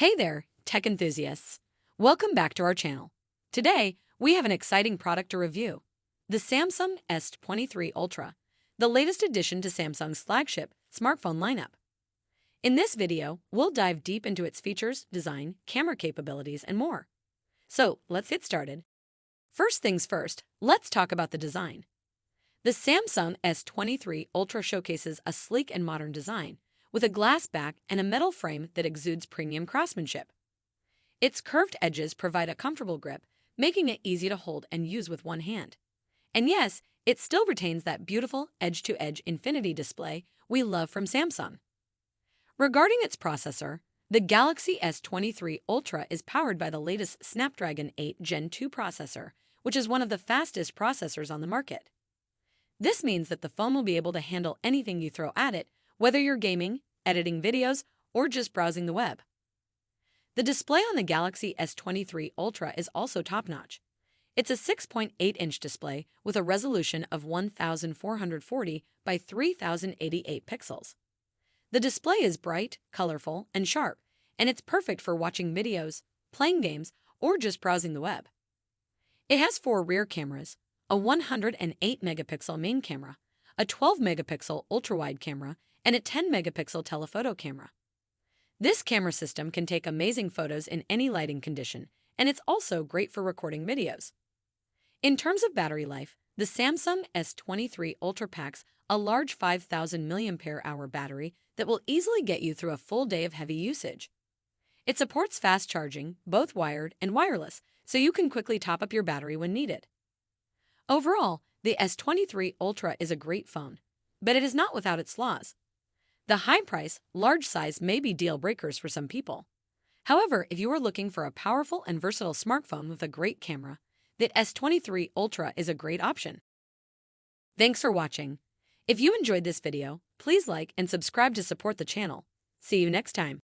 Hey there, tech enthusiasts. Welcome back to our channel. Today, we have an exciting product to review, the Samsung S23 Ultra, the latest addition to Samsung's flagship smartphone lineup. In this video, we'll dive deep into its features, design, camera capabilities, and more. So, let's get started. First things first, let's talk about the design. The Samsung S23 Ultra showcases a sleek and modern design, with a glass back and a metal frame that exudes premium craftsmanship. Its curved edges provide a comfortable grip, making it easy to hold and use with one hand. And yes, it still retains that beautiful edge-to-edge infinity display we love from Samsung. Regarding its processor, the Galaxy S23 Ultra is powered by the latest Snapdragon 8 Gen 2 processor, which is one of the fastest processors on the market. This means that the phone will be able to handle anything you throw at it, whether you're gaming, editing videos, or just browsing the web. The display on the Galaxy S23 Ultra is also top-notch. It's a 6.8-inch display with a resolution of 1440 by 3088 pixels. The display is bright, colorful, and sharp, and it's perfect for watching videos, playing games, or just browsing the web. It has 4 rear cameras, a 108-megapixel main camera, a 12-megapixel ultra-wide camera, and a 10-megapixel telephoto camera. This camera system can take amazing photos in any lighting condition, and it's also great for recording videos. In terms of battery life, the Samsung S23 Ultra packs a large 5,000 mAh battery that will easily get you through a full day of heavy usage. It supports fast charging, both wired and wireless, so you can quickly top up your battery when needed. Overall, the S23 Ultra is a great phone, but it is not without its flaws. The high price, large size may be deal breakers for some people. However, if you are looking for a powerful and versatile smartphone with a great camera, the S23 Ultra is a great option. Thanks for watching. If you enjoyed this video, please like and subscribe to support the channel. See you next time.